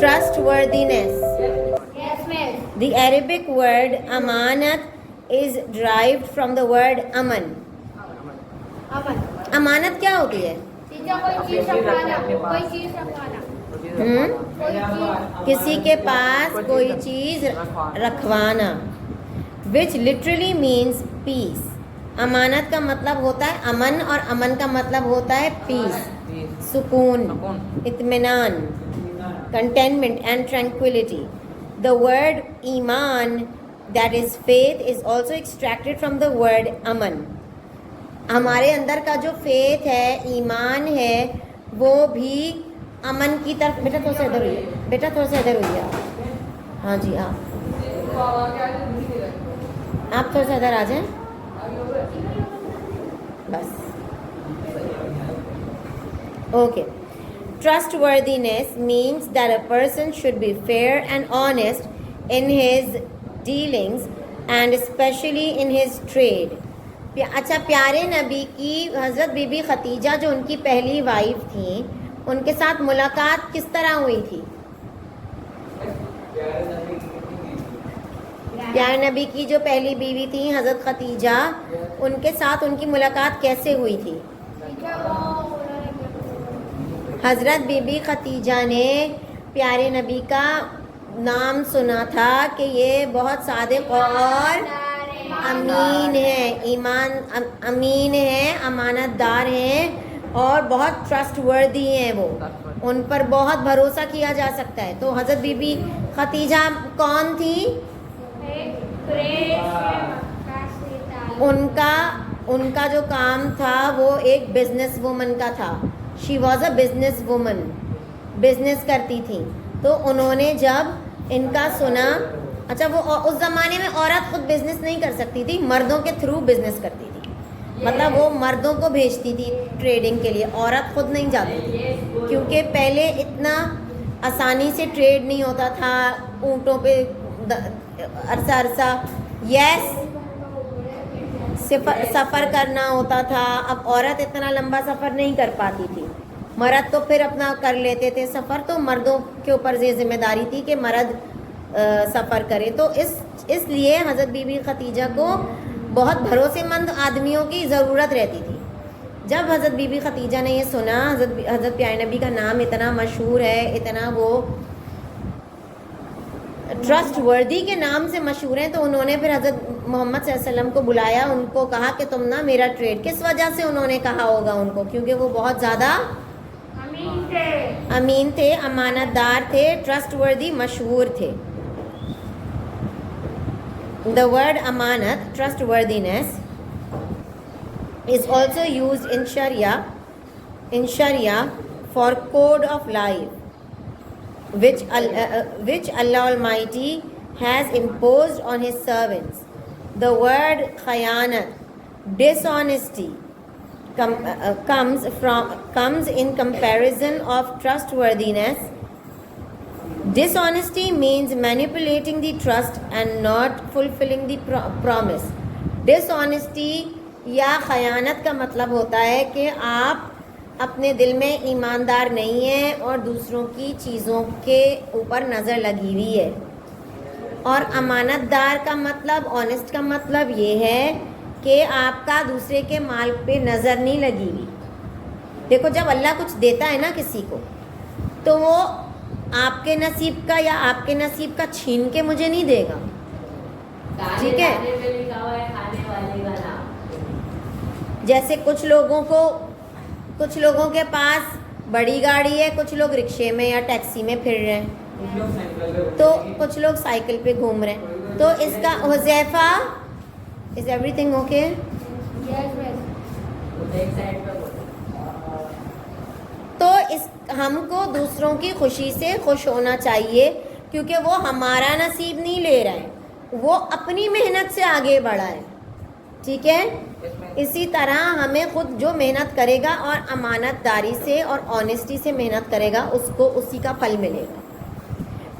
Trustworthiness. Yes, miss. The Arabic word amanat is derived from the word aman. अमन अमानत क्या होती है? चीज़ों कोई चीज़ रखवाना, कोई चीज़ रखवाना, कोई चीज़ किसी के पास कोई चीज रखवाना, which literally means peace. अमानत का मतलब होता है अमन और अमन का मतलब होता है पीस, सुकून, इत्मीनान, contentment and tranquility. The word iman, that is faith, is also extracted from the word aman. हमारे अंदर का जो फेथ है, ईमान है, वो भी अमन की तरफ। बेटा थोड़ा सा इधर हुई, बेटा थोड़ा सा इधर हुई आप। हाँ जी, आप थोड़ा सा इधर आ जाएं बस। Okay. Trustworthiness means that a person should be fair and honest in his dealings and especially in his trade. अच्छा, प्यारे नबी की हज़रत बीबी खतीजा जो उनकी पहली वाइफ थी, उनके साथ मुलाकात किस तरह हुई थी? प्यारे नबी की जो पहली बीवी थी हज़रत खतीजा, उनके साथ उनकी मुलाकात कैसे हुई थी? हज़रत बीबी खतीजा ने प्यारे नबी का नाम सुना था कि ये बहुत सादिक और अमीन है, अमीन है, अमानतदार हैं और बहुत ट्रस्टवर्दी हैं। वो उन पर बहुत भरोसा किया जा सकता है। तो हज़रत बीबी खतीजा कौन थी? उनका जो काम था वो एक बिजनेस वुमन का था। She was a business woman, business करती थी। तो उन्होंने जब इनका सुना, अच्छा वो उस ज़माने में औरत खुद बिजनेस नहीं कर सकती थी, मर्दों के थ्रू बिजनेस करती थी। मतलब वो मर्दों को भेजती थी ट्रेडिंग के लिए, औरत खुद नहीं जाती थी, क्योंकि पहले इतना आसानी से ट्रेड नहीं होता था। ऊँटों पे अरसा सफ़र करना होता था। अब औरत इतना लंबा सफ़र नहीं कर पाती थी, मर्द तो फिर अपना कर लेते थे सफ़र। तो मर्दों के ऊपर ये जिम्मेदारी थी कि मर्द सफ़र करे। तो इसलिए हज़रत बीबी खतीजा को बहुत भरोसेमंद आदमियों की ज़रूरत रहती थी। जब हज़रत बीबी खतीजा ने ये सुना, हज़रत प्यारे नबी का नाम इतना मशहूर है, इतना वो ट्रस्टवर्दी के नाम से मशहूर हैं, तो उन्होंने फिर हज़रत मोहम्मद सल्लल्लाहु अलैहि वसल्लम को बुलाया, उनको कहा कि तुम ना मेरा ट्रेड, किस वजह से उन्होंने कहा होगा उनको, क्योंकि वो बहुत ज़्यादा अमीन थे, अमानतदार थे, ट्रस्टवर्दी, मशहूर थे। The word amanat, trustworthiness, is also used in Sharia for code of life, which Allah Almighty has imposed on His servants. The word khayanat, dishonesty, comes in comparison of trustworthiness. Dishonesty means manipulating the trust and not fulfilling the promise. Dishonesty या खयानत का मतलब होता है कि आप अपने दिल में ईमानदार नहीं हैं और दूसरों की चीज़ों के ऊपर नज़र लगी हुई है। और अमानतदार का मतलब, ऑनेस्ट का मतलब ये है कि आपका दूसरे के माल पे नज़र नहीं लगी हुई। देखो, जब अल्लाह कुछ देता है ना किसी को, तो वो आपके नसीब का या आपके नसीब का छीन के मुझे नहीं देगा, ठीक है? जैसे कुछ लोगों के पास बड़ी गाड़ी है, कुछ लोग रिक्शे में या टैक्सी में फिर रहे हैं, तो कुछ लोग साइकिल पे घूम रहे हैं। तो इसका हुज़ैफा, इज एवरीथिंग ओके? तो हमको दूसरों की खुशी से खुश होना चाहिए, क्योंकि वो हमारा नसीब नहीं ले रहा है, वो अपनी मेहनत से आगे बढ़ा है, ठीक है? इसी तरह हमें खुद जो मेहनत करेगा और अमानतदारी से और ऑनेस्टी से मेहनत करेगा, उसको उसी का फल मिलेगा।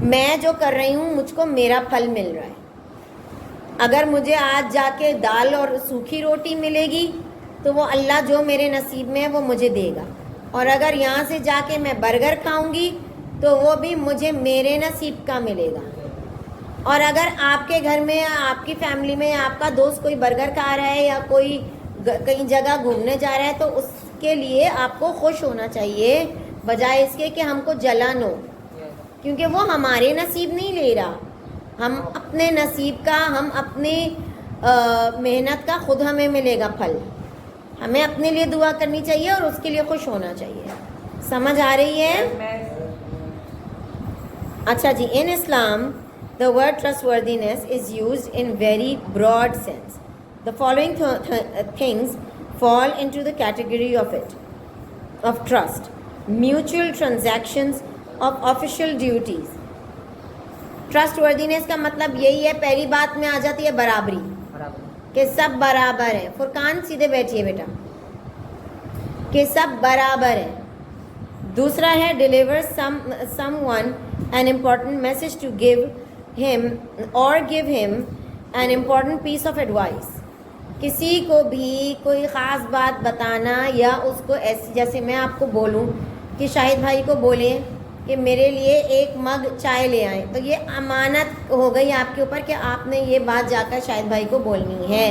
मैं जो कर रही हूँ, मुझको मेरा फल मिल रहा है। अगर मुझे आज जाके दाल और सूखी रोटी मिलेगी, तो वो अल्लाह जो मेरे नसीब में है वो मुझे देगा। और अगर यहाँ से जाके मैं बर्गर खाऊंगी, तो वो भी मुझे मेरे नसीब का मिलेगा। और अगर आपके घर में या आपकी फैमिली में आपका दोस्त कोई बर्गर खा रहा है या कोई कहीं जगह घूमने जा रहा है, तो उसके लिए आपको खुश होना चाहिए, बजाय इसके कि हमको जलन हो, क्योंकि वो हमारे नसीब नहीं ले रहा। हम अपने नसीब का, हम अपने मेहनत का खुद हमें मिलेगा फल। हमें अपने लिए दुआ करनी चाहिए और उसके लिए खुश होना चाहिए। समझ आ रही है? अच्छा जी, इन इस्लाम the word trustworthiness is used in very broad sense. The following things fall into the category of it: of trust, mutual transactions, of official duties. Trustworthiness का मतलब यही है, पहली बात में आ जाती है बराबरी, कि सब बराबर है। फुरकान सीधे बैठिए बेटा, कि सब बराबर है। दूसरा है deliver someone an important message to give him or give him an important piece of advice. किसी को भी कोई ख़ास बात बताना या उसको ऐसी, जैसे मैं आपको बोलूं कि शाहिद भाई को बोलें कि मेरे लिए एक मग चाय ले आए, तो ये अमानत हो गई आपके ऊपर कि आपने ये बात जाकर शाहिद भाई को बोलनी है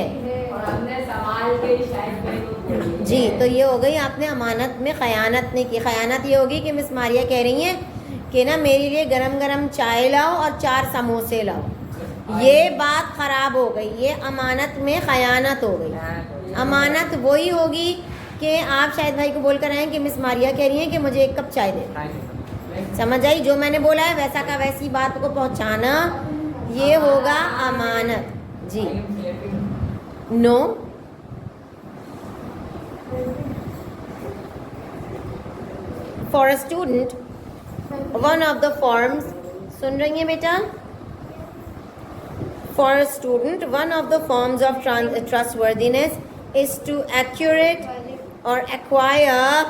जी। तो ये हो गई, आपने अमानत में ख़यानत नहीं की। ख़यानत ये होगी कि मिस मारिया कह रही हैं कि ना मेरे लिए गरम गरम चाय लाओ और 4 समोसे लाओ, ये बात ख़राब हो गई, ये अमानत में ख़यानत हो गई। अमानत वही होगी कि आप शाहिद भाई को बोलकर आएँ कि मिस मारिया कह रही हैं कि मुझे 1 कप चाय दे। समझ आई? जो मैंने बोला है वैसा का वैसी बात को पहुंचाना, ये होगा Amanat ji. No, for a student one of the forms, सुन रही हैं बेटा? For a student, one of the forms of trustworthiness is to accurate or acquire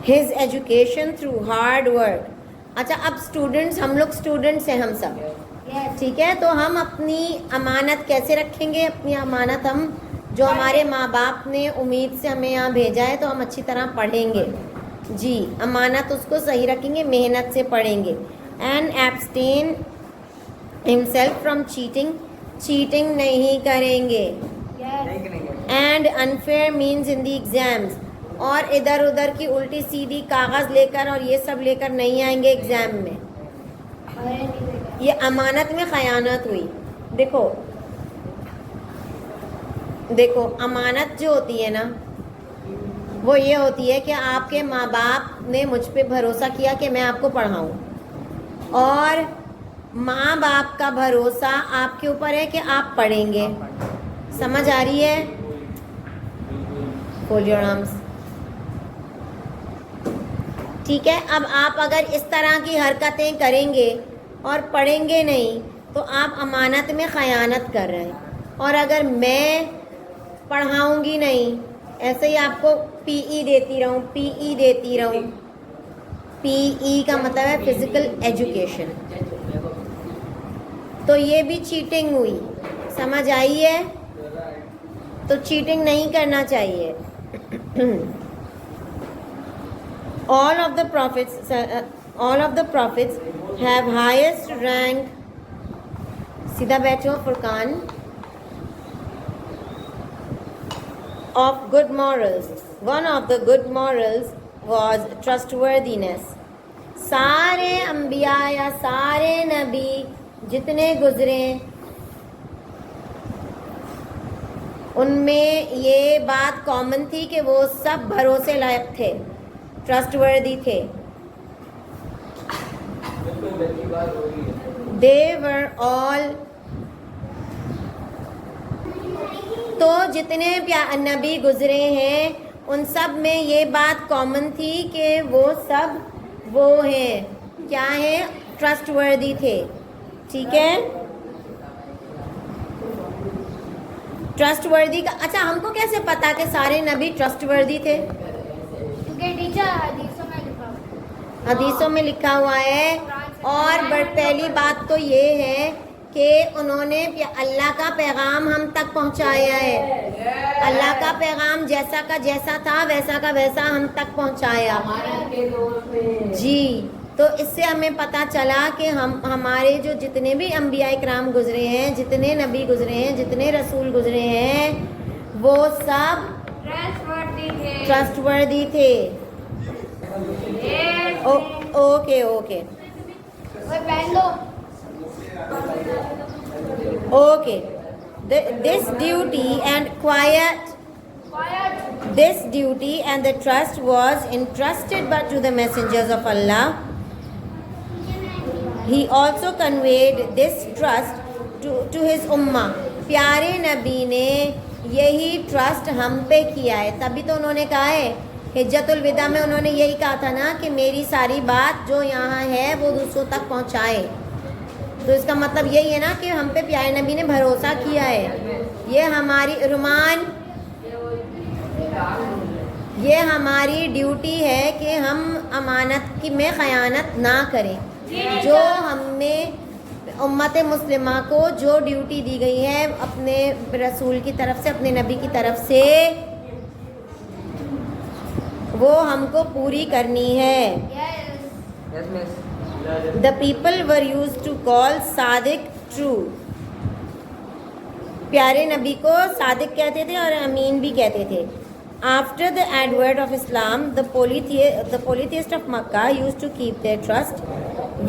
his education through hard work. अच्छा, अब स्टूडेंट्स, हम लोग स्टूडेंट्स हैं, हम सब ठीक है, तो हम अपनी अमानत कैसे रखेंगे? अपनी अमानत हम, जो हमारे माँ बाप ने उम्मीद से हमें यहाँ भेजा है, तो हम अच्छी तरह पढ़ेंगे जी, अमानत उसको सही रखेंगे, मेहनत से पढ़ेंगे। And abstain himself from cheating, cheating नहीं करेंगे। And unfair means in the exams, और इधर उधर की उल्टी सीधी कागज़ लेकर और ये सब लेकर नहीं आएंगे एग्ज़ाम में। ये अमानत में ख़यानत हुई। देखो अमानत जो होती है ना, वो ये होती है कि आपके माँ बाप ने मुझ पे भरोसा किया कि मैं आपको पढ़ाऊँ, और माँ बाप का भरोसा आपके ऊपर है कि आप पढ़ेंगे। समझ आ रही है? Hold your arms. ठीक है, अब आप अगर इस तरह की हरकतें करेंगे और पढ़ेंगे नहीं, तो आप अमानत में ख़यानत कर रहे हैं। और अगर मैं पढ़ाऊँगी नहीं, ऐसे ही आपको पीई देती रहूँ, पीई देती रहूँ, पीई का मतलब है फिज़िकल एजुकेशन, तो ये भी चीटिंग हुई। समझ आई है? तो चीटिंग नहीं करना चाहिए। all of the prophets have highest rank, सीधा बैठो Furqan, of good morals. One of the good morals was trustworthiness. सारे अंबिया या सारे नबी जितने गुजरे, उनमें ये बात कॉमन थी कि वो सब भरोसे लायक थे, ट्रस्टवर्दी थे। They were all, तो जितने नबी गुजरे हैं उन सब में ये बात कॉमन थी कि वो सब वो हैं, क्या है? ट्रस्टवर्दी थे। ठीक है, ट्रस्टवर्दी का, अच्छा हमको कैसे पता कि सारे नबी ट्रस्टवर्दी थे? क्योंकि टीचर हदीसों में लिखा में लिखा हुआ है। और बट पहली बात तो ये है कि उन्होंने अल्लाह का पैगाम हम तक पहुंचाया है। अल्लाह का पैगाम जैसा का जैसा था वैसा का वैसा हम तक पहुंचाया। जी, तो इससे हमें पता चला कि हमारे जो जितने भी अंबिया इकराम गुजरे हैं, जितने नबी गुजरे हैं, जितने रसूल गुजरे हैं, वो सब ट्रस्टवर्दी थे। Okay okay okay. This duty and the trust was entrusted but to the messengers of Allah. He also conveyed this trust to his ummah. प्यारे नबी ने यही ट्रस्ट हम पे किया है, तभी तो उन्होंने कहा है हिज्जतुल विदा में, उन्होंने यही कहा था ना कि मेरी सारी बात जो यहाँ है वो दूसरों तक पहुँचाए। तो इसका मतलब यही है ना कि हम पे प्यारे नबी ने भरोसा किया है। ये हमारी रुमान, ये हमारी ड्यूटी है कि हम अमानत की में ख़यानत ना करें। जो हमें उम्मत मुस्लिमा को जो ड्यूटी दी गई है अपने रसूल की तरफ से, अपने नबी की तरफ से, वो हमको पूरी करनी है। The people were used to call Sadiq true. प्यारे नबी को सादिक कहते थे और अमीन भी कहते थे। After the advent of Islam, the polytheists of Makkah used to keep their trust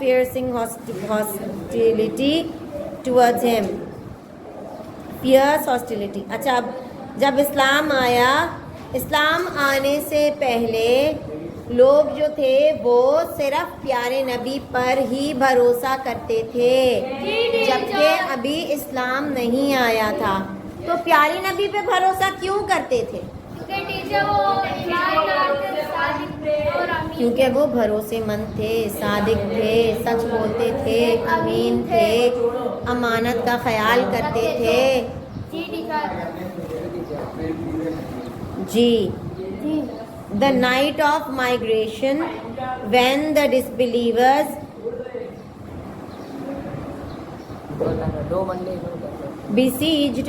fierce hostility towards him. Fierce hostility. अच्छा, अब जब इस्लाम आया, इस्लाम आने से पहले लोग जो थे वो सिर्फ प्यारे नबी पर ही भरोसा करते थे, जबकि अभी इस्लाम नहीं आया था। तो प्यारे नबी पे भरोसा क्यों करते थे? क्योंकि वो भरोसेमंद थे, सादिक थे, सच बोलते थे, अमीन थे, अमानत का ख्याल करते थे। जी। The night of migration, when the disbelievers besieged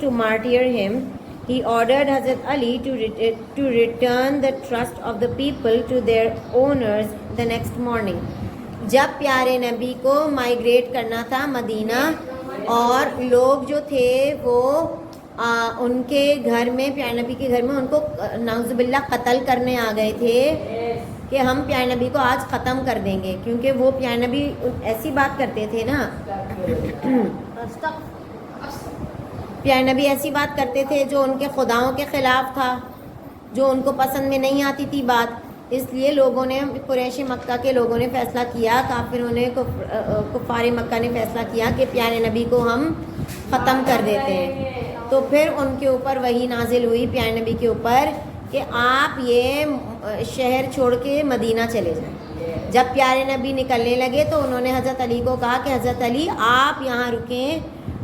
to martyr him, he ordered Hazrat Ali to return the trust of the people to their owners the next morning. जब प्यारे नबी को माइग्रेट करना था मदीना, और लोग जो थे वो उनके घर में, प्यारे नबी के घर में उनको नाउज़ुबिल्लाह कत्ल करने आ गए थे कि हम प्यारे नबी को आज ख़त्म कर देंगे, क्योंकि वो प्यारे नबी ऐसी बात करते थे ना, प्यारे नबी ऐसी बात करते थे जो उनके खुदाओं के ख़िलाफ़ था, जो उनको पसंद में नहीं आती थी बात। इसलिए लोगों ने, कुरैशी मक्का के लोगों ने फ़ैसला किया, काफिरों ने, कुफ़ारे मक्का ने फ़ैसला किया कि प्यारे नबी को हम ख़त्म कर देते हैं। तो फिर उनके ऊपर वही नाजिल हुई प्यारे नबी के ऊपर कि आप ये शहर छोड़ के मदीना चले जाएं। जब प्यारे नबी निकलने लगे तो उन्होंने हज़रत अली को कहा कि हज़रत अली आप यहाँ रुकें,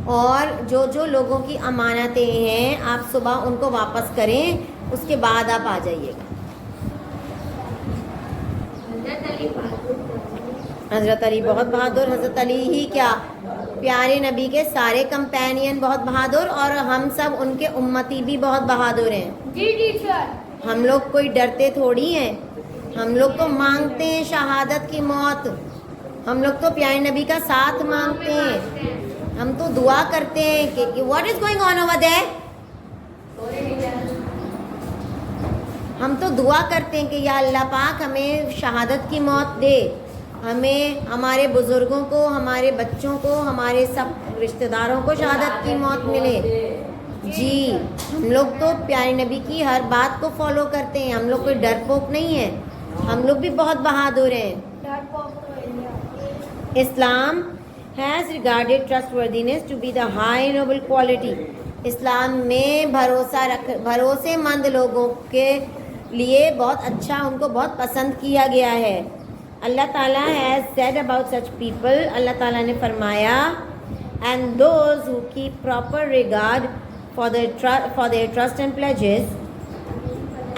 और जो जो लोगों की अमानतें हैं आप सुबह उनको वापस करें, उसके बाद आप आ जाइएगा। हज़रत अली बहुत बहादुर, हज़रत अली ही क्या, प्यारे नबी के सारे कंपेनियन बहुत बहादुर, और हम सब उनके उम्मती भी बहुत बहादुर हैं। जी सर। हम लोग कोई डरते थोड़ी हैं, हम लोग तो मांगते हैं शहादत की मौत, हम लोग तो प्यारे नबी का साथ मांगते हैं, हम तो दुआ करते हैं कि what is going on over there, हम तो दुआ करते हैं कि या अल्लाह पाक हमें शहादत की मौत दे, हमें, हमारे बुज़ुर्गों को, हमारे बच्चों को, हमारे सब रिश्तेदारों को शहादत की मौत मिले। जी, हम लोग तो प्यारे नबी की हर बात को फॉलो करते हैं, हम लोग कोई डरपोक नहीं है, हम लोग भी बहुत बहादुर हैं। Islam has regarded trustworthiness to be the high noble quality. इस्लाम में भरोसेमंद लोगों के लिए बहुत अच्छा, उनको बहुत पसंद किया गया है। अल्लाह ताला has said about such people, अल्लाह ताला ने फरमाया, and those who keep proper regard for their trust and pledges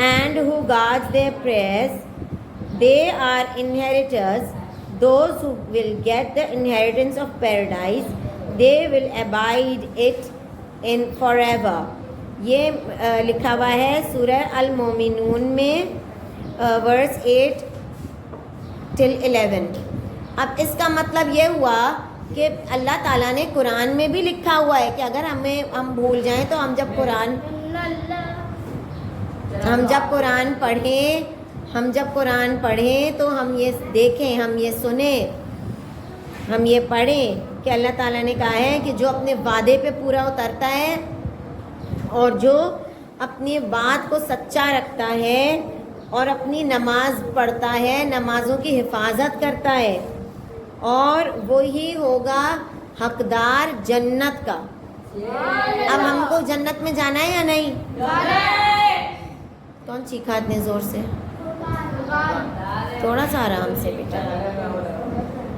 and who guards their prayers, They are inheritors, those who will get the inheritance of paradise. They will abide it in forever. ये लिखा हुआ है सूरह अल मोमिनून में verse 8 till 11. अब इसका मतलब ये हुआ कि अल्लाह ताला ने कुरान में भी लिखा हुआ है कि अगर हम भूल जाएं तो हम जब कुरान पढ़ें तो हम ये देखें, हम ये सुने, हम ये पढ़ें कि अल्लाह ताला ने कहा है कि जो अपने वादे पे पूरा उतरता है और जो अपनी बात को सच्चा रखता है और अपनी नमाज पढ़ता है, नमाज़ों की हिफाजत करता है, और वही होगा हकदार जन्नत का। अब हमको जन्नत में जाना है या नहीं? कौन चीखा इतने ज़ोर से? थोड़ा सा आराम से बेटा।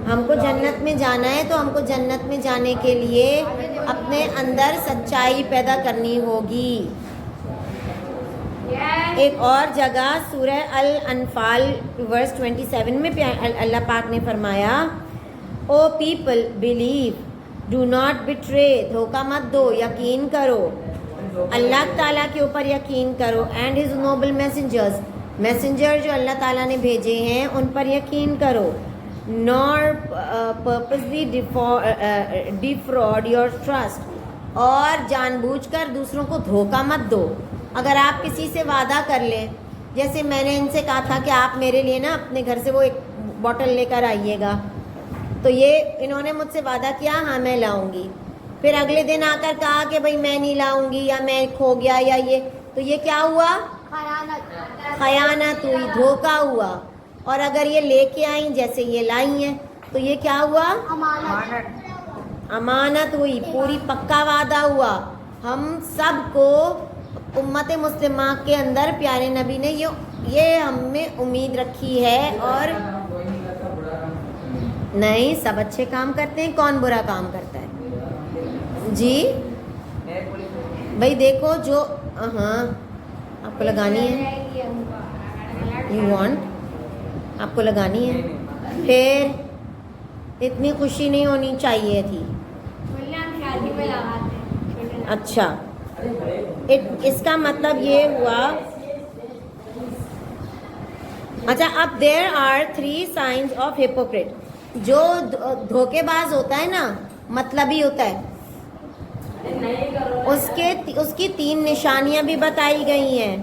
हमको जन्नत में जाना है तो हमको जन्नत में जाने के लिए अपने अंदर सच्चाई पैदा करनी होगी। एक और जगह सूरह अल अनफाल वर्स 27 में अल्लाह पाक ने फरमाया, O people believe, do not betray, धोखा मत दो, यकीन करो, अल्लाह ताला के ऊपर यकीन करो, and his noble messengers, messenger जो अल्लाह ताला ने भेजे हैं उन पर यकीन करो, nor purposely defrauded your trust, और जानबूझकर दूसरों को धोखा मत दो। अगर आप किसी से वादा कर लें, जैसे मैंने इनसे कहा था कि आप मेरे लिए ना अपने घर से वो एक बॉटल लेकर आइएगा, तो ये इन्होंने मुझसे वादा किया हाँ मैं लाऊंगी, फिर अगले दिन आकर कहा कि भाई मैं नहीं लाऊंगी या मैं खो गया या ये, तो ये क्या हुआ? खयानत हुई, धोखा हुआ। और अगर ये लेके आई जैसे ये लाई हैं तो ये क्या हुआ? अमानत हुई, पूरी पक्का वादा हुआ। हम सबको उम्मत मुस्लिमा के अंदर प्यारे नबी ने ये हमें उम्मीद रखी है। और नहीं, सब अच्छे काम करते हैं, कौन बुरा काम करता है जी? भाई देखो जो, हाँ आपको लगानी है, यू वांट, आपको लगानी है, फिर इतनी खुशी नहीं होनी चाहिए थी। अच्छा, इसका मतलब ये हुआ। अच्छा, अब there are 3 signs of hypocrite. जो धोखेबाज होता है ना, मतलबी होता है, उसकी 3 निशानियां भी बताई गई हैं।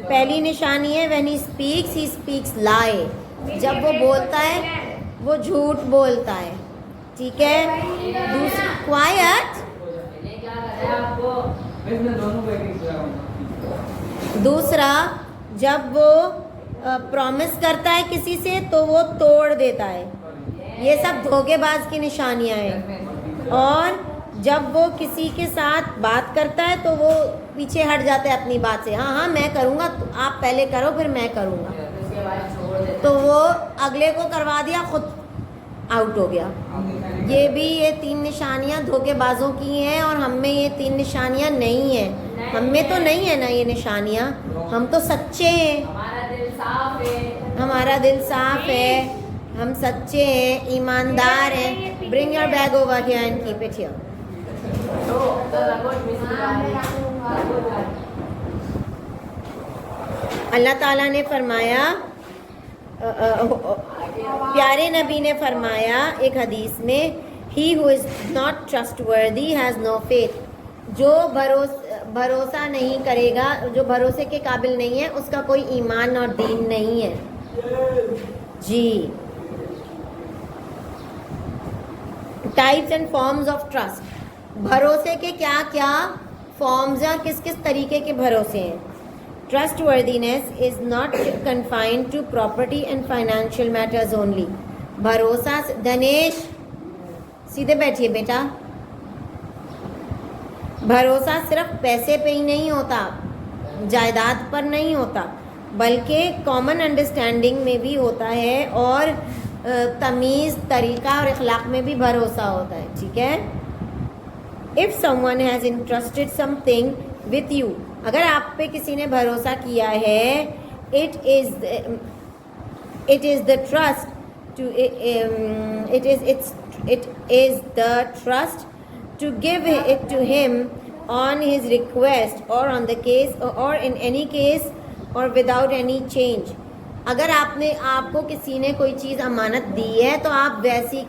पहली निशानी है व्हेन ही स्पीक्स लाई, जब वो बोलता है वो झूठ बोलता है, ठीक है। दूसरी, क्वाइट, दूसरा जब वो प्रॉमिस करता है किसी से तो वो तोड़ देता है, ये सब धोखेबाज की निशानियां हैं। और जब वो किसी के साथ बात करता है तो वो पीछे हट जाता है अपनी बात से, हाँ हाँ मैं करूँगा, तो आप पहले करो फिर मैं करूँगा, तो वो अगले को करवा दिया, खुद आउट हो गया। ये 3 निशानियां धोखेबाजों की हैं, और हम में ये 3 निशानियां नहीं हैं। हम में तो नहीं है ना ये निशानियां, हम तो सच्चे हैं, हमारा दिल साफ है, हम सच्चे हैं, ईमानदार हैं। Bring your bag over here and keep it here. अल्लाह ताला ने फरमाया, प्यारे नबी ने फरमाया एक हदीस में, he who is not trustworthy has no faith. जो भरोसा नहीं करेगा, जो भरोसे के काबिल नहीं है, उसका कोई ईमान और दीन नहीं है जी। Types and forms of trust, भरोसे के क्या क्या फॉर्म्स हैं, किस किस तरीके के भरोसे हैं। Trustworthiness is not confined to property and financial matters only. भरोसा, धनेश सीधे बैठिए बेटा, भरोसा सिर्फ पैसे पे ही नहीं होता, जायदाद पर नहीं होता, बल्कि कॉमन अंडरस्टैंडिंग में भी होता है, और तमीज़, तरीक़ा और इखलाक में भी भरोसा होता है, ठीक है। If someone has entrusted something with you, अगर आप पे किसी ने भरोसा किया है, it is it is the trust to it is the trust to give it to him on his request or on the case or in any case or without any change. अगर आपको किसी ने कोई चीज़ अमानत दी है तो आप वैसी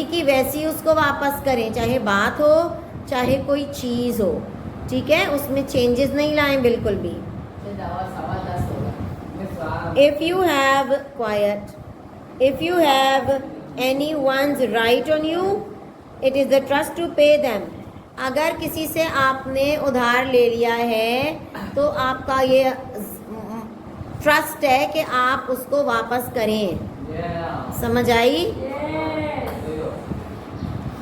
की वैसी उसको वापस करें, चाहे बात हो चाहे कोई चीज़ हो, ठीक है, उसमें चेंजेस नहीं लाएं बिल्कुल भी. If you have anyone's right on you, it is the trust to pay them. अगर किसी से आपने उधार ले लिया है तो आपका ये ट्रस्ट है कि आप उसको वापस करें. समझ आई?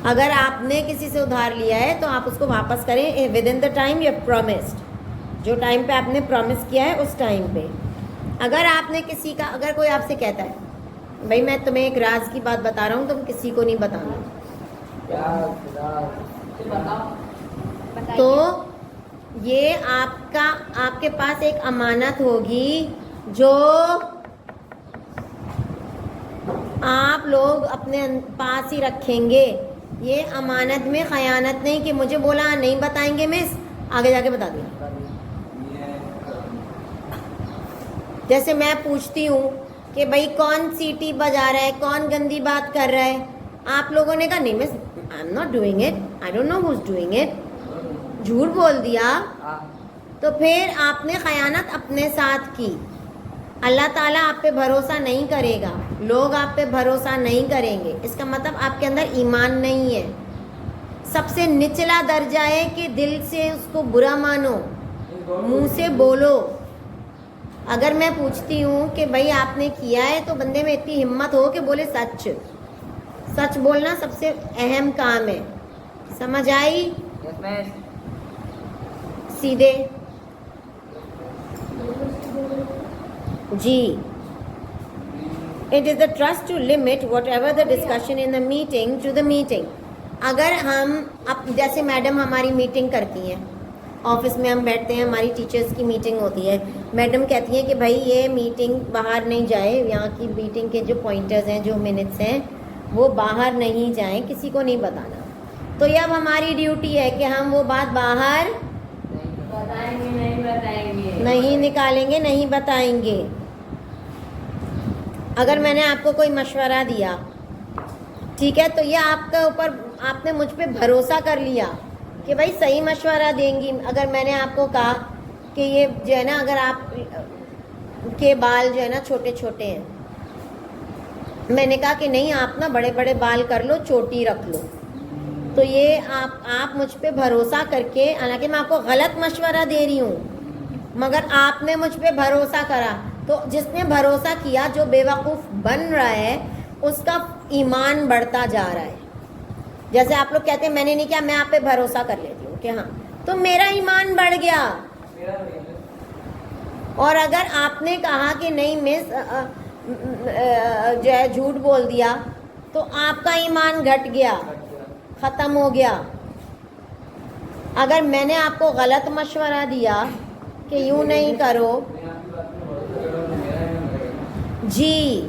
अगर आपने किसी से उधार लिया है तो आप उसको वापस करें with in the time you have promised. जो टाइम पे आपने प्रॉमिस किया है उस टाइम पे. अगर आपने अगर कोई आपसे कहता है भाई मैं तुम्हें एक राज की बात बता रहा हूँ, तुम किसी को नहीं बताना, तो ये आपके पास एक अमानत होगी जो आप लोग अपने पास ही रखेंगे. ये अमानत में खयानत नहीं कि मुझे बोला नहीं बताएंगे मिस, आगे जाके बता दिया. जैसे मैं पूछती हूँ कि भाई कौन सीटी बजा रहा है, कौन गंदी बात कर रहा है, आप लोगों ने कहा नहीं miss I am not doing it, I don't know who is doing it. झूठ बोल दिया तो फिर आपने खयानत अपने साथ की. अल्लाह ताला आप पे भरोसा नहीं करेगा, लोग आप पे भरोसा नहीं करेंगे. इसका मतलब आपके अंदर ईमान नहीं है. सबसे निचला दर्जा है कि दिल से उसको बुरा मानो, मुंह से बोलो. अगर मैं पूछती हूँ कि भाई आपने किया है तो बंदे में इतनी हिम्मत हो कि बोले सच बोलना सबसे अहम काम है. समझ आई? सीधे जी. It is the trust to limit whatever the discussion in the meeting to the meeting. अगर हम जैसे मैडम हमारी मीटिंग करती हैं, ऑफिस में हम बैठते हैं, हमारी टीचर्स की मीटिंग होती है, मैडम कहती हैं कि भाई ये मीटिंग बाहर नहीं जाए, यहाँ की मीटिंग के जो पॉइंटर्स हैं, जो मिनट्स हैं, वो बाहर नहीं जाएं, किसी को नहीं बताना. तो ये अब हमारी ड्यूटी है कि हम वो बात बाहर नहीं निकालेंगे, नहीं बताएंगे. अगर मैंने आपको कोई मशवरा दिया, ठीक है, तो ये आपके ऊपर आपने मुझ पे भरोसा कर लिया कि भाई सही मशवरा देंगी. अगर मैंने आपको कहा कि ये जो है ना, अगर आप के बाल जो है ना छोटे छोटे हैं, मैंने कहा कि नहीं आप ना बड़े बड़े बाल कर लो, चोटी रख लो, तो ये आप मुझ पे भरोसा करके, हालांकि मैं आपको गलत मशवरा दे रही हूँ मगर आपने मुझ पे भरोसा करा, तो जिसने भरोसा किया, जो बेवकूफ़ बन रहा है, उसका ईमान बढ़ता जा रहा है. जैसे आप लोग कहते हैं मैंने नहीं किया, मैं आप पे भरोसा कर लेती हूँ कि हाँ, तो मेरा ईमान बढ़ गया. और अगर आपने कहा कि नहीं मिस जो है झूठ बोल दिया, तो आपका ईमान घट गया, ख़त्म हो गया. अगर मैंने आपको गलत मशवरा दिया कि यूँ नहीं करो जी,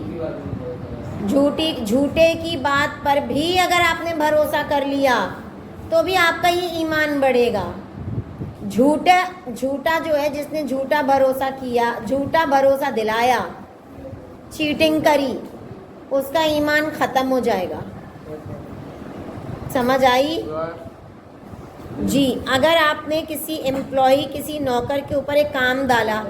झूठे की बात पर भी अगर आपने भरोसा कर लिया तो भी आपका ही ईमान बढ़ेगा. झूठा जो है, जिसने झूठा भरोसा किया, झूठा भरोसा दिलाया, चीटिंग करी, उसका ईमान ख़त्म हो जाएगा. समझ आई जी? अगर आपने किसी एम्प्लॉई, किसी नौकर के ऊपर एक काम डाला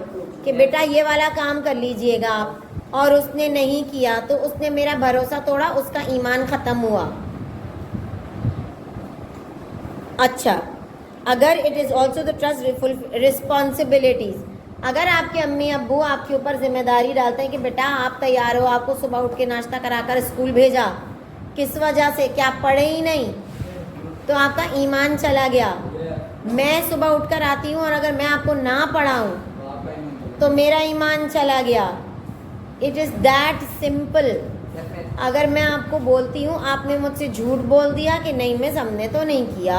कि बेटा ये वाला काम कर लीजिएगा आप, और उसने नहीं किया, तो उसने मेरा भरोसा तोड़ा, उसका ईमान ख़त्म हुआ. अच्छा, अगर it is also the trust responsibilities. अगर आपके अम्मी अब्बू आपके ऊपर जिम्मेदारी डालते हैं कि बेटा आप तैयार हो, आपको सुबह उठ के नाश्ता कराकर स्कूल भेजा, किस वजह से कि आप पढ़े ही नहीं, तो आपका ईमान चला गया. मैं सुबह उठकर आती हूँ और अगर मैं आपको ना पढ़ाऊँ तो मेरा ईमान चला गया. It is that simple. अगर मैं आपको बोलती हूँ, आपने मुझसे झूठ बोल दिया कि नहीं मिस हमने तो नहीं किया,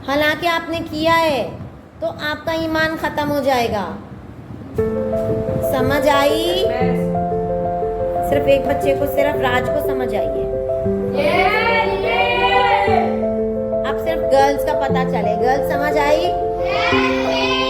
हालांकि आपने किया है, तो आपका ईमान ख़त्म हो जाएगा. समझ आई? सिर्फ एक बच्चे को, सिर्फ राज को समझ आई है। अब सिर्फ गर्ल्स का पता चले। गर्ल्स समझ आई?